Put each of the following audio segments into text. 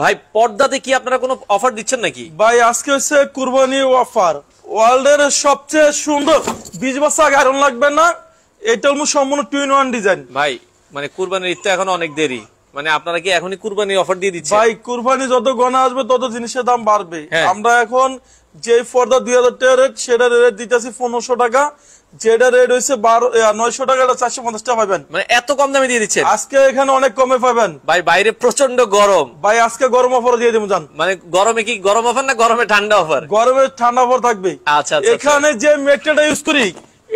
ভাই পর্দাতে কি আপনারা কোনো অফার দিচ্ছেন নাকি? ভাই আজকে হচ্ছে কুরবানি অফার, ওয়ার্ল্ডের সবচেয়ে সুন্দর 20 বছর আগে আয়রন লাগবে না, এটা হলো সম্পূর্ণ 2-in-1 ডিজাইন। ভাই মানে কুরবানির ঈদ তো এখন অনেক দেরি, মানে আপনারা কি এখনই কুরবানির অফার দিয়ে দিচ্ছেন? ভাই কুরবানি যত গণা আসবে তত জিনিসের দাম বাড়বে। হ্যাঁ। আমরা এখন যে পর্দা 2000 টাকা রেট, সেটা রেট দিতেছি 1500 টাকা, যেটা রেট হয়েছে 900 টাকা, এটা 450 টাকা পাবেন। মানে এত কম দামে দিয়ে দিচ্ছেন? আজকে এখানে অনেক কমে পাবেন ভাই বাইরে প্রচন্ড গরম, ভাই আজকে গরম অফার দিয়ে দেবো জান। মানে গরমে কি গরম অফার না গরমে ঠান্ডা অফার? গরমে ঠান্ডা অফার থাকবে। আচ্ছা, এখানে যে মেটেরিয়ালটা ইউজ করি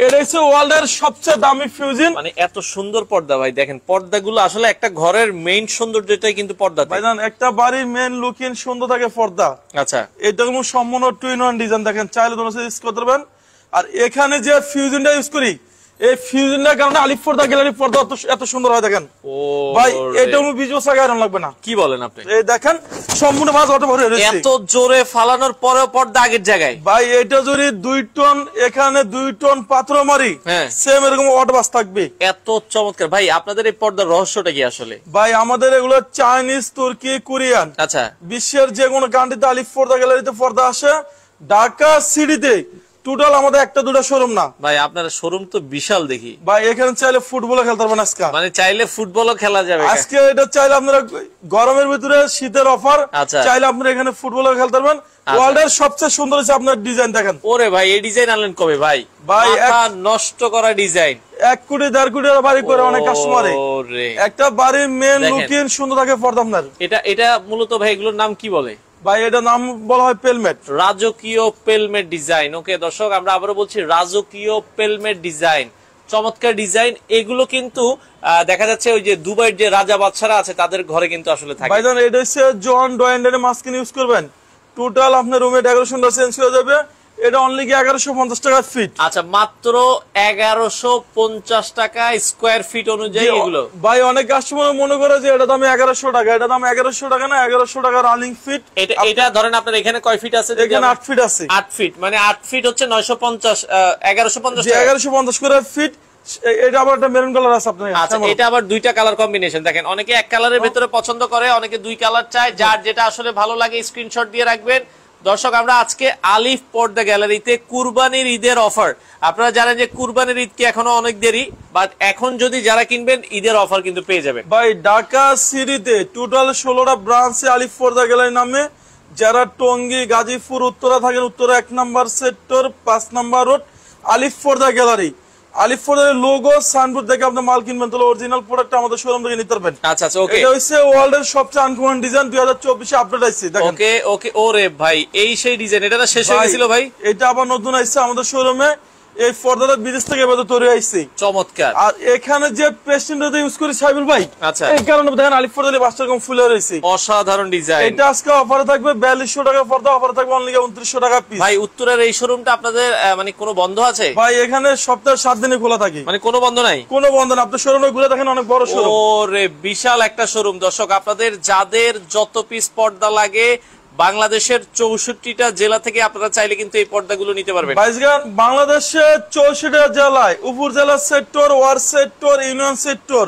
এটা হচ্ছে ওয়ার্ল্ডের সবচেয়ে দামি ফিউজিন। মানে এত সুন্দর পর্দা ভাই, দেখেন পর্দাগুলো আসলে একটা ঘরের মেইন সৌন্দর্যটাই কিন্তু পর্দা। ভাই জান একটা বাড়ির মেইন লুকিং সুন্দর থাকে পর্দা। আচ্ছা, এটা কোনো সম্পূর্ণ 2-in-1 ডিজাইন, দেখেন চাইলে তোমরা ইউজ করতে পারবেন। আর এখানে যে ফিউজিনটা ইউজ করি, এই ফিউজিনটার কারণে আলিফ পর্দা গ্যালারি পর্দা এত সুন্দর হয়। দেখেন ভাই এটা কোনো 20 বছর আগে আয়রন লাগবে না। কি বলেন আপনি? এই দেখেন সম্পূর্ণ ভাঁজ অটো ভরে রয়েছে, এত জোরে ফালানোর পরেও পর্দা আগের জায়গায়। ভাই এটা যদি 2 টন, এখানে 2 টন পাথর মারি, সেম এরকম অটো বাস থাকবে। এত চমৎকার। ভাই আপনাদের এই পর্দার রহস্যটা কি আসলে? ভাই আমাদের এগুলো চাইনিজ, তুর্কি, কোরিয়ান, আচ্ছা বিশ্বের যে কোনো কান্ট্রিতে আলিফ পর্দা গ্যালারিতে পর্দা আসে। ঢাকা সিটিতে টোটাল আমাদের একটা দুটো শোরুম না ভাই, আপনার শোরুম তো বিশাল দেখি ভাই। এখানে চাইলে ফুটবলও খেলতে পারবেন আজকে, মানে চাইলে ফুটবলও খেলা যাবে আজকে। এটা চাইলে আপনারা গরমের ভিতরে শীতের অফার, আচ্ছা চাইলে আপনারা এখানে ফুটবলও খেলতে পারবেন। ওয়ার্ল্ডের সবচেয়ে সুন্দর হচ্ছে আপনার ডিজাইন দেখেন। ওরে ভাই এই ডিজাইন আনলেন কবে ভাই? ভাই নষ্ট করা ডিজাইন, 1 কোটি 1.5 কোটি বাড়ি করে অনেক কাস্টমারে। একটা বাড়ির মেন লুকিং সুন্দর থাকে পর্দা আপনার। এটা মূলত ভাই এগুলোর নাম কি বলে? ভাই এটা নাম বলা হয় পেলমেট, রাজকীয় পেলমেট ডিজাইন। ওকে দর্শক, আমরা আবারও বলছি রাজকীয় পেলমেট ডিজাইন, চমৎকার ডিজাইন। এগুলো কিন্তু দেখা যাচ্ছে ওই যে দুবাইয়ের যে রাজা বাদশারা আছে তাদের ঘরে কিন্তু আসলে থাকে। ভাইজান এটা হচ্ছে জন ডয়েন্ডের মাস্কিন ইউজ করবেন, টোটাল আপনার রুমে ডেকোরেশনটা চেঞ্জ হয়ে যাবে। এটা অনলি কি 1150 টাকা ফিট। আচ্ছা, মাত্র 1150 টাকা স্কয়ার ফিট অনুযায়ী এগুলো। ভাই অনেক কাস্টমার মনে করে যে এটা দাম 1100 টাকা, এটা দাম 1100 টাকা না, 1100 টাকা রানিং ফিট। এটা ধরেন আপনার এখানে কয় ফিট আছে? এখানে 8 ফিট আছে। 8 ফিট মানে 8 ফিট হচ্ছে 950, 1150 1150 করে ফিট। এটা আবার একটা মেরুন কালার আছে আপনার। আচ্ছা, এটা আবার দুইটা কালার কম্বিনেশন। দেখেন অনেকে এক কালারের ভিতরে পছন্দ করে, অনেকে দুই কালার চায়, যার যেটা আসলে ভালো লাগে স্ক্রিনশট দিয়ে রাখবেন। দর্শক আমরা আজকে আলিফ পর্দা গ্যালারিতে কুরবানির ঈদের অফার, আপনারা জানেন যে কুরবানির ঈদ কি এখনো অনেক দেরি, বাট এখন যদি যারা কিনবেন ঈদের অফার কিন্তু পেয়ে যাবেন। ভাই ঢাকা সিটিতে টোটাল 16টা ব্রাঞ্চে আলিফ পর্দা গ্যালারি নামে। যারা টঙ্গী, গাজীপুর, উত্তরা থাকেন, উত্তরা 1 নম্বর সেক্টর 5 নম্বর রোড আলিফ পর্দা গ্যালারি। আলিফ পর্দার লোগো সাইনবোর্ড দেখে আপনি মাল কিনবেন, তাহলে অরিজিনাল প্রোডাক্ট আমাদের শোরুম থেকে নিতে পারবেন। আচ্ছা আচ্ছা, ওকে। এটা হচ্ছে ওয়ার্ল্ডের সবচেয়ে আনকমন ডিজাইন, 2024 এ আপডেট আইছে দেখেন। ওকে ওকে, ওরে ভাই এই সেই ডিজাইন, এটা না শেষ হয়ে গিয়েছিল ভাই? এটা আবার নতুন আইছে আমাদের শোরুমে। এই পর্দাটা বিদেশ থেকে এবারে তৈরি হইছে, চমৎকার। আর এখানে যে পেস্টিনটা ইউজ করি সাইবুল ভাই, আচ্ছা এই কারণে দেখেন আলিফ পর্দার বাস্টার কম ফুলে রয়েছে, অসাধারণ ডিজাইন। এটা আজকে অফারে থাকবে 4200 টাকা পর্দা, অফারে থাকবে অনলি 2900 টাকা পিস। ভাই উত্তরের এই শোরুমটা আপনাদের মানে কোনো বন্ধ আছে? ভাই এখানে সপ্তাহে 7 দিনে খোলা থাকে, মানে কোনো বন্ধ নাই? কোনো বন্ধ না। আপনার শোরুমে ঘুরে দেখেন, অনেক বড় শোরুম। ওরে বিশাল একটা শোরুম। দর্শক আপনাদের যাদের যত পিস পর্দা লাগে বাংলাদেশের 64টা জেলা থেকে আপনারা চাইলে কিন্তু এই পর্দাগুলো নিতে পারবেন। বাংলাদেশের 64টা জেলায় উপজেলা sector, word sector, union sector,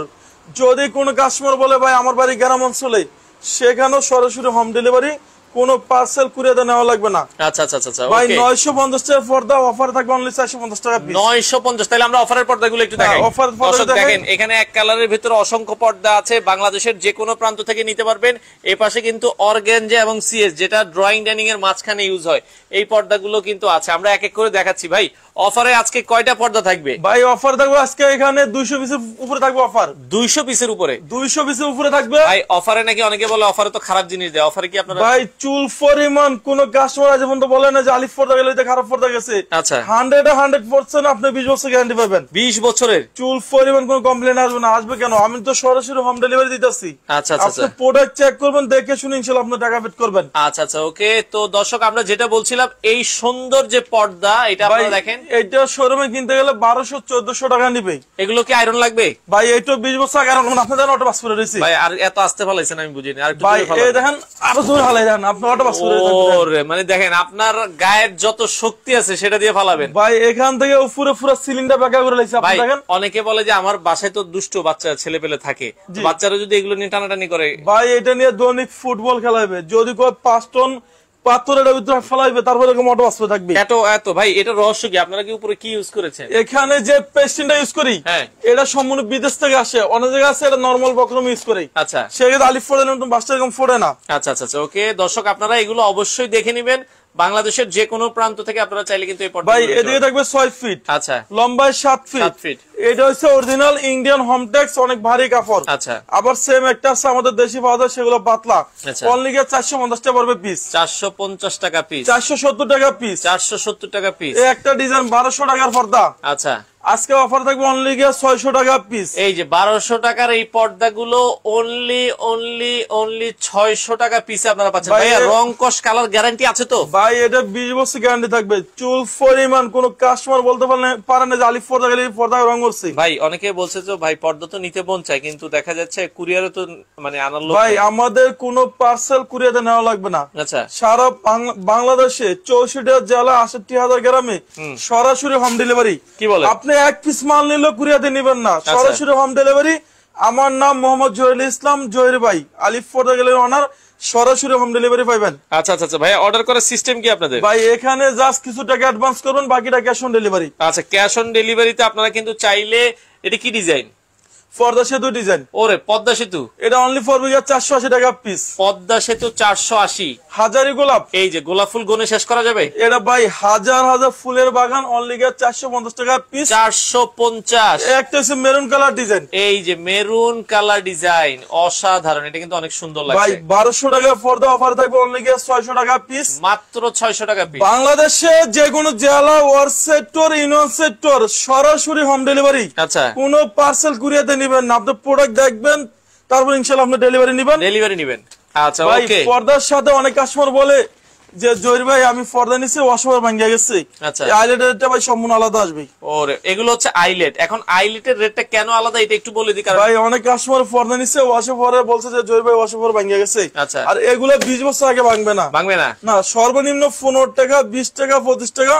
যদি কোনো কাস্টমার বলে ভাই আমার বাড়ি গ্রাম অঞ্চলে, সেখানেও সরাসরি হোম ডেলিভারি, কোনো পার্সেল কুরিয়ারে নেওয়া লাগবে না। আচ্ছা আচ্ছা আচ্ছা, ভাই 950 টাকা পর্দা, অফারে থাকবে অনলি 450 টাকা পিস। 950। তাহলে আমরা অফারের পর্দাগুলো একটু দেখাই। দর্শক দেখেন এখানে এক কালারের ভিতরে অসংখ্য পর্দা আছে, বাংলাদেশের যে কোনো প্রান্ত থেকে নিতে পারবেন। এই পাশে কিন্তু অর্গানজা এবং সিএস, যেটা ড্রয়িং ডাইনিং এর মাঝখানে ইউজ হয়, এই পর্দাগুলো কিন্তু আছে। আমরা এক এক করে দেখাচ্ছি। ভাই অফারে আজকে কয়টা পর্দা থাকবে? ভাই অফার থাকবে আজকে এখানে 200 পিসের উপরে থাকবে অফার। 200 পিসের উপরে? 200 পিসের উপরে থাকবে। ভাই অফারে নাকি অনেকে বলে অফারে তো খারাপ জিনিস দেয়, অফারে কি আপনারা? ভাই চুল পরিমাণ কোন কাস্টমার যেমন তো বলে না যে আলিফ পর্দা গেলে খারাপ পর্দা গেছে। আচ্ছা 100% আপনি 20 বছর গ্যারান্টি পাবেন। 20 বছরের চুল পরিমাণ কোনো কমপ্লেন আসবে না। আসবে কেন? আমি তো সরাসরি হোম ডেলিভারি দিতেছি। আচ্ছা আচ্ছা, আপনি প্রোডাক্ট চেক করবেন, দেখে শুনে ইনশাআল্লাহ আপনি টাকা পেড করবেন। আচ্ছা আচ্ছা, ওকে। তো দর্শক আমরা যেটা বলছিলাম, এই সুন্দর যে পর্দা, এটা আপনারা দেখেন, এটা শোরুমে কিনতে গেলে 1200-1400 টাকা নিবে। এগুলো কি আয়রন লাগবে? ভাই এইটা 20 বছর আগে আয়রন, আপনি জানেন অটো পাস করে রয়েছে। ভাই আর এত আসতে ফলাইছেন আমি বুঝিনি। আর ভাই এই দেখেন আরো জোর হালাই দেন, আপনি অটো পাস করে ওরে মানে দেখেন আপনার গায়ের যত শক্তি আছে সেটা দিয়ে ফালাবেন ভাই। এখান থেকে পুরো পুরো সিলিংটা বাঁকা করে লাইছে আপনি ভাই। দেখেন। অনেকে বলে যে আমার বাসায় তো দুষ্ট বাচ্চা ছেলে পেলে থাকে, বাচ্চারা যদি এগুলো নিয়ে টানাটানি করে ভাই এটা নিয়ে দৈনিক ফুটবল খেলাইবে, যদি কয় 5 টন পাথরের ভিতরে ফেলাইবে তারপরে এরকম অটো পাস থাকবে। এত ভাই এটা রহস্য কি? আপনারা কি উপরে কি ইউজ করেছেন? এখানে যে পেস্টিনটা ইউজ করি এটা সম্পূর্ণ বিদেশ থেকে আসে, অনেক জায়গায় আছে এটা নরমাল বক্রম ইউজ করি। আচ্ছা সেক্ষেত্রে আলিফ ফোর্ডের নতুন বাসটা এরকম ফোড়ে না। আচ্ছা আচ্ছা আচ্ছা ওকে দর্শক আপনারা এগুলো অবশ্যই দেখে নেবেন। বাংলাদেশের যে কোনো প্রান্ত থেকে আপনারা চাইলে কিন্তু এই পর্দা ভাই এদিকে থাকবে 6 ফিট, আচ্ছা লম্বায় 7 ফিট। এটা হচ্ছে অরিজিনাল ইন্ডিয়ান হোমটেক্স, অনেক ভারী কাপড়। আচ্ছা আবার সেম একটা আছে আমাদের দেশি পাওয়া যায়, সেগুলো পাতলা। অনলি 450 টাকা পড়বে পিস। 450 টাকা পিস, 470 টাকা পিস, 470 টাকা পিস। এই একটা ডিজাইন 1200 টাকার পর্দা। আচ্ছা আজকে অফার থাকবে অনলি 600 টাকা পিস। এই যে 1200 টাকার এই পর্দাগুলো অনলি 600 টাকা পিসে আপনারা পাচ্ছেন। ভাই রং কস কালার গ্যারান্টি আছে তো? ভাই এটা 20 বছর গ্যারান্টি থাকবে। চুল পরিমাণ কোন কাস্টমার বলতে পারে না যে আলিফ পর্দা গেলে পর্দা রং করছে। ভাই অনেকে বলছে তো ভাই পর্দা তো নিতে মন চায়, কিন্তু দেখা যাচ্ছে কুরিয়ারে তো মানে আনার লোক ভাই আমাদের কোনো পার্সেল কুরিয়ারে নেওয়া লাগবে না। আচ্ছা সারা বাংলাদেশে 64 জেলা 68,000 গ্রামে সরাসরি হোম ডেলিভারি। কি বলে? আপনি এক পিস মাল নিলে কুরিয়াতে নেবেন না, সরাসরি হোম ডেলিভারি। আমার নাম মোহাম্মদ জহিরুল ইসলাম, জহির ভাই, আলিফ পর্দা গেলের অনার, সরাসরি হোম ডেলিভারি পাইবেন। আচ্ছা আচ্ছা ভাই অর্ডার করার সিস্টেম কি আপনাদের? ভাই এখানে জাস্ট কিছু টাকা অ্যাডভান্স করবেন, বাকিটা ক্যাশ অন ডেলিভারি। আচ্ছা ক্যাশ অন ডেলিভারিতে আপনারা কিন্তু চাইলে, এটা কি ডিজাইন? পর্দা সেতু ডিজাইন। ওরে পদ্মা সেতু, এটা অনলি ফর 480 টাকা পিস। পদ্মা সেতু 480। হাজারি গোলাপ, এই যে গোলাপ ফুল গনে শেষ করা যাবে? এটা ভাই হাজার হাজার ফুলের বাগান, অনলি 450 টাকা পিস। 450। একটা হচ্ছে মেরুন কালার ডিজাইন। এই যে মেরুন কালার ডিজাইন অসাধারণ, এটা কিন্তু অনেক সুন্দর লাগছে। ভাই 1200 টাকা পর্দা অফার থাকবে, অনলি 600 টাকা পিস, মাত্র 600 টাকা পিস। বাংলাদেশে যে কোনো জেলা, ওয়ার্ড সেক্টর, ইউনিয়ন সেক্টর, সরাসরি হোম ডেলিভারি। আচ্ছা কোনো পার্সেল কুরিয়াতে নিবেন না, আপনি প্রোডাক্ট দেখবেন তারপর ইনশাআল্লাহ আপনি ডেলিভারি নেবেন। আচ্ছা ভাই ওকে। পর্দার সাথে অনেক কাস্টমার বলে যে জহির ভাই আমি পর্দা নিছি ওয়াশওভার ভাঙিয়া গেছে। আচ্ছা এই আইলেটেরটা ভাই সম্পূর্ণ আলাদা আসবে। ওরে এগুলো হচ্ছে আইলেট। এখন আইলেটের রেটটা কেন আলাদা এটা একটু বলে দিই। কারণ ভাই অনেক কাস্টমার পর্দা নিছে ওয়াশওভারে বলছে যে জহির ভাই ওয়াশওভার ভাঙিয়া গেছে। আচ্ছা আর এগুলো 20 বছর আগে ভাঙবে না। না সর্বনিম্ন 15 টাকা, 20 টাকা, 25 টাকা।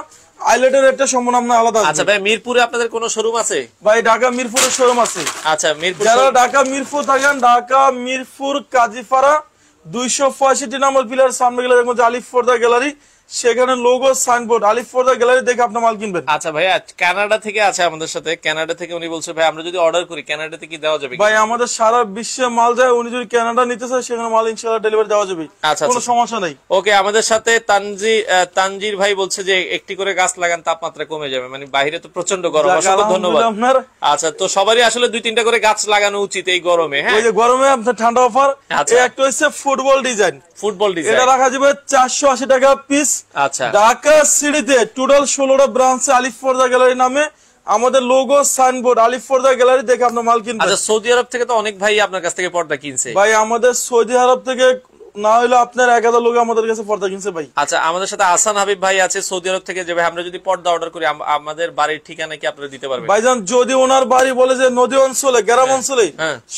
আইলেটের রেটটা সম্পূর্ণ আপনার আলাদা। আচ্ছা ভাই মিরপুরে আপনাদের কোনো শোরুম আছে? ভাই ঢাকা মিরপুরের শোরুম আছে। আচ্ছা মিরপুর, যারা ঢাকা মিরপুর থাকেন, ঢাকা মিরপুর কাজীপাড়া 265 নম্বর পিলার সামনে গেলে দেখবেন আলিফ পর্দা গ্যালারি, সেখানে লোগো সাইনবোর্ড আলিফ পর্দা গ্যালারি দেখে আপনি মাল কিনবেন। আচ্ছা ভাইয়া কানাডা থেকে আছে আমাদের সাথে, কানাডা থেকে উনি বলছে ভাই আমরা যদি অর্ডার করি কানাডাতে কি দেওয়া যাবে? ভাই আমাদের সারা বিশ্বে মাল যায়, উনি যদি কানাডা নিতে চায় সেখানে মাল ইনশাআল্লাহ ডেলিভারি দেওয়া যাবে, কোনো সমস্যা নাই। ওকে আমাদের সাথে তানজির ভাই বলছে যে একটি করে গাছ লাগান তাপমাত্রা কমে যাবে, মানে বাইরে তো প্রচন্ড গরম। অসংখ্য ধন্যবাদ। আচ্ছা তো সবারই আসলে 2-3টা করে গাছ লাগানো উচিত এই গরমে। হ্যাঁ ওই যে গরমে আপনার ঠান্ডা অফার। একটা হচ্ছে ফুটবল ডিজাইন, এটা রাখা যাবে 480 টাকা পিস। আচ্ছা ঢাকা সিটিতে টোটাল 16টা ব্রাঞ্চে আলিফ পর্দা গ্যালারি নামে আমাদের লোগো সাইনবোর্ড আলিফ পর্দা গ্যালারি দেখে আপনার মাল কিনবেন। আচ্ছা সৌদি আরব থেকে তো অনেক ভাই আপনার কাছ থেকে পর্দা কিনছে। ভাই আমাদের সৌদি আরব থেকে না হইলে আপনার 1000 লোক আমাদের কাছে পর্দা কিনছে ভাই। আচ্ছা আমাদের সাথে আসান হাবিব ভাই আছে সৌদি আরব থেকে, যে ভাই আমরা যদি পর্দা অর্ডার করি আমাদের বাড়ির ঠিকানা কি আপনারা দিতে পারবেন? ভাইজান যদি ওনার বাড়ি বলে যে নদী অঞ্চলে, গ্রাম অঞ্চলে,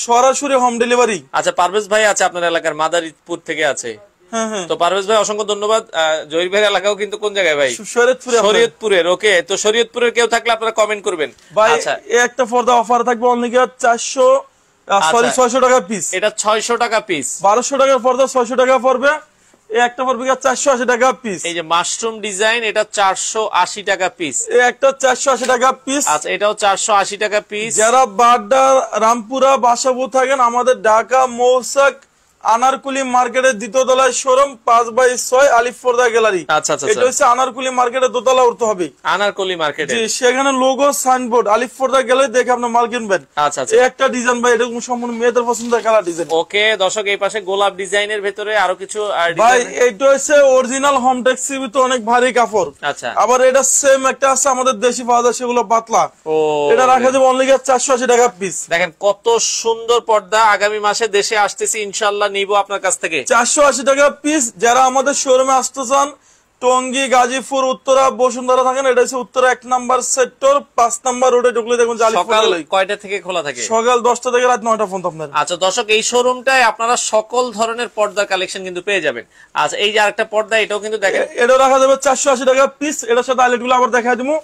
সরাসরি হোম ডেলিভারি। আচ্ছা পারভেজ ভাই আছে আপনার এলাকার মাদারীপুর থেকে আছে। তো পারভেজ ভাই অসংখ্য ধন্যবাদ। জহির ভাইয়ের এলাকাও কিন্তু কোন জায়গায় ভাই? শরীয়তপুরের। ওকে তো শরীয়তপুরের কেউ থাকলে আপনারা কমেন্ট করবেন। আচ্ছা একটা পর্দা অফার থাকবে অনলি 600 টাকা পিস। এটা 600 টাকা পিস। 1200 টাকার পর্দা 600 টাকা পড়বে, একটা পড়বে 480 টাকা পিস। এই যে মাশরুম ডিজাইন, এটা 480 টাকা পিস। একটা 480 টাকা পিস। আচ্ছা এটাও 480 টাকা পিস। যারা বাড্ডা, রামপুরা, বাসাবু থাকেন, আমাদের ঢাকা মৌসাক আনারকুলি মার্কেটের দ্বিতীয় তলায় শোরুম 5/6 আলিফ পর্দা গ্যালারি। আচ্ছা এটা হচ্ছে আনারকুলি মার্কেটের দোতলা উঠতে হবে। আনারকুলি মার্কেটে সেখানে লোগো সাইনবোর্ড আলিফ পর্দা গ্যালারি দেখে আপনি মাল কিনবেন। আচ্ছা আচ্ছা একটা ডিজাইন ভাই এরকম সম্পূর্ণ মেয়েদের পছন্দের কালার ডিজাইন। ওকে দর্শক এই পাশে গোলাপ ডিজাইনের ভেতরে আরো কিছু ভাই এটা হচ্ছে অরিজিনাল হোমটেক্স সিবিতে অনেক ভারী কাপড়। আচ্ছা আবার এটা সেম একটা আছে আমাদের দেশি পাওয়া যায়, সেগুলো পাতলা। এটা রাখা যাবে অনলি 480 টাকা পিস। দেখেন কত সুন্দর পর্দা, আগামী মাসে দেশে আসতেছি ইনশাআল্লাহ নিব আপনার কাছ থেকে। 480 টাকা পিস। যারা আমাদের শোরুমে আসতে চান টঙ্গী গাজীপুর উত্তরা বসুন্ধরা থাকেন, এটা হচ্ছে উত্তরা 1 নাম্বার সেক্টর 5 নাম্বার রোডে ঢুকলে দেখুন যে আলিফ সকাল কয়টা থেকে খোলা থাকে? সকাল 10টা থেকে রাত 9টা পর্যন্ত আপনার। আচ্ছা দর্শক, এই শোরুমটায় আপনারা সকল ধরনের পর্দার কালেকশন কিন্তু পেয়ে যাবেন। আচ্ছা এই যে আরেকটা পর্দা, এটাও কিন্তু দেখেন, এটাও রাখা যাবে 480 টাকা পিস। এটার সাথে আইলেট গুলো আবার দেখাই দিবো,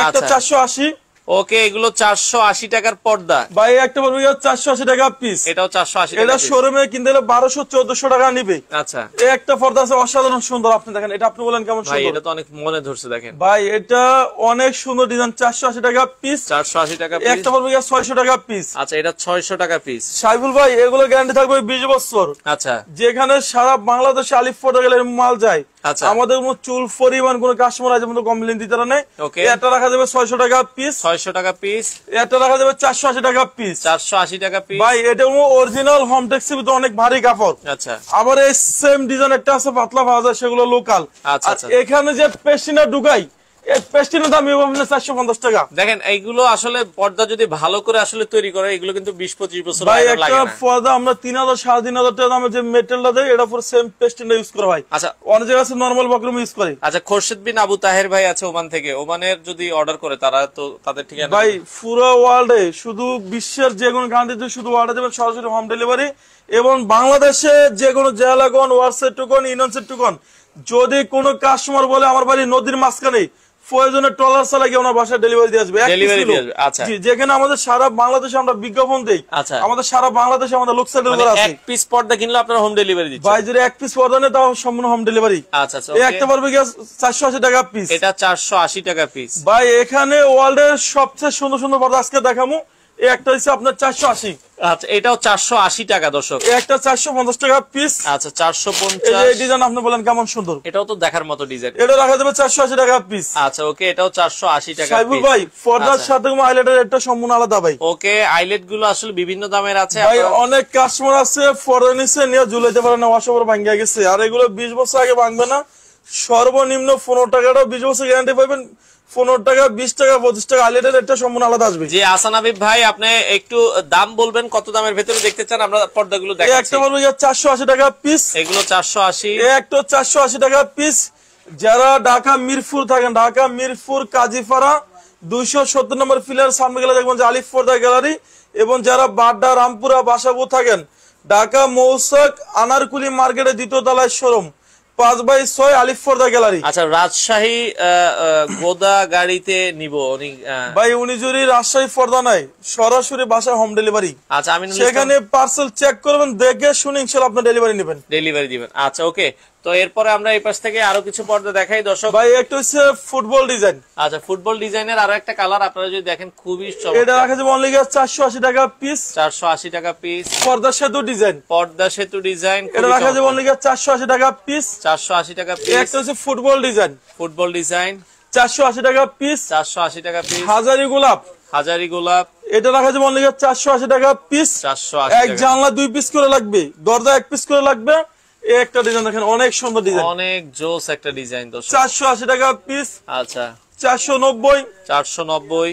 একটা আচ্ছা। 480। ওকে, এগুলো 480 টাকার পর্দা। ভাই একটা বলবো 480 টাকা পিস, এটাও 480 টাকা এটা piece। শোরুমে কিনতে হলে 1200-1400 টাকা নিবে। আচ্ছা এই একটা পর্দা আছে অসাধারণ সুন্দর, আপনি দেখেন এটা, আপনি বলেন কেমন ভাই, সুন্দর। এটা তো অনেক মনে ধরছে, দেখেন ভাই এটা অনেক সুন্দর ডিজাইন, 480 টাকা পিস। 480 টাকা পিস। একটা পড়বে 600 টাকা পিস। আচ্ছা এটা 600 টাকা পিস। সাইফুল ভাই এগুলো গ্যারান্টি থাকবে 20 বছর। আচ্ছা যেখানে সারা বাংলাদেশে আলিফ পর্দা গেলে মাল যায়, আচ্ছা। আমাদের কোনো চুল পরিমাণ কোনো কাস্টমার আছে মতো কমপ্লেন দিতে নেই। ওকে। এটা রাখা যাবে 600 টাকা পিস। 600 টাকা পিস। এটা রাখা যাবে 480 টাকা পিস। 480 টাকা পিস। ভাই এটা অরিজিনাল হোম টেক্সের ভিতরে অনেক ভারী কাপড়। আচ্ছা আবার এই সেম ডিজাইন একটা আছে পাতলা পাওয়া যায়, সেগুলো লোকাল। আচ্ছা, আর আচ্ছা। এখানে যে পেস্টিনা ঢুকাই, এই পেস্টিনার দাম 450 টাকা। দেখেন এইগুলো আসলে পর্দা যদি ভালো করে আসলে তৈরি করে, এগুলো কিন্তু 20-25 বছর ভাই লাগে একটা না। পর্দা আমরা 3000-3500 টাকা দামে যে মেটেরিয়ালটা দেয়, এটা পুরো সেম পেস্টিনা ইউজ করা হয়। আচ্ছা অনেক জায়গায় আছে নরমাল বকরম ইউজ করে। আচ্ছা, খোরশেদ বিন আবু তাহের ভাই আছে ওমান থেকে, ওমানের যদি অর্ডার করে তারা তো তাদের ঠিকানা। ভাই পুরো ওয়ার্ল্ডে, শুধু বিশ্বের যে কোনো কান্ট্রিতে শুধু অর্ডার দেবেন সরাসরি হোম ডেলিভারি, এবং বাংলাদেশে যে কোনো জেলাগণ ওয়ার্ডসেট টুকন ইউনিয়নসেট টুকন, যদি কোনো কাস্টমার বলে আমার বাড়ি নদীর মাঝখানে, প্রয়োজনে ট্রলার চালাকি ওনার বাসায় ডেলিভারি দিয়ে আসবে। ডেলিভারি দিয়ে আসবে। আচ্ছা জি, যেখানে আমাদের সারা বাংলাদেশে আমরা বিজ্ঞাপন দেই, আচ্ছা। আমাদের সারা বাংলাদেশে আমাদের লোক সেটেল করা আছে। এক পিস পর্দা কিনলে আপনারা হোম ডেলিভারি দিচ্ছেন? ভাই যদি এক পিস পর্দা নেয় তাও সম্পূর্ণ হোম ডেলিভারি। আচ্ছা আচ্ছা, এই okay। একটা পারবে 480 টাকা পিস। এটা 480 টাকা পিস। ভাই এখানে ওয়ার্ল্ডের সবচেয়ে সুন্দর সুন্দর পর্দা আজকে দেখামু। এই একটা হচ্ছে আপনার 480। আচ্ছা এটাও 480 টাকা দর্শক। এই একটা 450 টাকা পিস। আচ্ছা 450। এই যে ডিজাইন আপনি বলেন কেমন সুন্দর, এটাও তো দেখার মতো ডিজাইন। এটা রাখা যাবে 480 টাকা পিস। আচ্ছা ওকে, এটাও 480 টাকা সাইবুল পিস। ভাই পর্দার আচ্ছা। সাথে হাইলাইটার একটা সম্পূর্ণ আলাদা ভাই। ওকে, আইলেট গুলো আসলে বিভিন্ন দামের আছে। ভাই আপনারা- অনেক কাস্টমার আছে পর্দা নিচে নিয়ে ঝুলাইতে পারে না, ওয়াশ ওভার ভাঙ্গিয়া গেছে, আর এগুলো 20 বছর আগে ভাঙবে না। সর্বনিম্ন 15 টাকাটাও 20 বছর গ্যারান্টি পাবেন। 15 টাকা, 20 টাকা, 25 টাকা হাইলাইটার একটা সম্পূর্ণ আলাদা আসবে। জি আসান হাবিব ভাই, আপনি একটু দাম বলবেন কত দামের ভেতরে দেখতে চান, আমরা পর্দাগুলো এই দেখাচ্ছি। একটা বলবো 480 টাকা পিস। এগুলো 480। এই একটা 480 টাকা পিস। যারা ঢাকা মিরপুর থাকেন, ঢাকা মিরপুর কাজীপাড়া 270 নম্বর ফিলার সামনে গেলে দেখবেন যে আলিফ পর্দা গ্যালারি, এবং যারা বাড্ডা রামপুরা বাসাবু থাকেন, ঢাকা মৌসাক আনারকুলি মার্কেটের 2য় তলায় শোরুম 5/6 আলিফ পর্দা গ্যালারি। আচ্ছা রাজশাহী গোদা গাড়িতে নিব উনি। ভাই উনি যদি রাজশাহী পর্দা নাই, সরাসরি বাসায় হোম ডেলিভারি। আচ্ছা আমি সেখানে পার্সেল চেক করবেন, দেখে শুনে ইনশাআল্লাহ আপনি ডেলিভারি নেবেন। ডেলিভারি দিবেন। আচ্ছা ওকে, তো এরপরে আমরা এই পাশ থেকে আরো কিছু পর্দা দেখাই দর্শক। ভাই একটা হচ্ছে ফুটবল ডিজাইন। আচ্ছা ফুটবল ডিজাইনের আরো একটা কালার আপনারা যদি দেখেন, খুবই এটা চমৎকার। রাখা যাবে অনলি 480 টাকা পিস। 480 টাকা পিস। পর্দা সেতু ডিজাইন। পর্দা সেতু ডিজাইন, এটা রাখা যাবে অনলি 480 টাকা পিস। 480 টাকা পিস। একটা হচ্ছে ফুটবল ডিজাইন, ফুটবল ডিজাইন 480 টাকা পিস। 480 টাকা পিস। হাজারি গোলাপ, হাজারি গোলাপ এটা রাখা যাবে অনলি 480 টাকা পিস। 480 এক টাকা। জানলা 2 পিস করে লাগবে, দরজা 1 পিস করে লাগবে। এই একটা ডিজাইন দেখেন অনেক সুন্দর ডিজাইন, অনেক জোস একটা ডিজাইন দর্শক। 480 টাকা পিস। আচ্ছা 490। 490।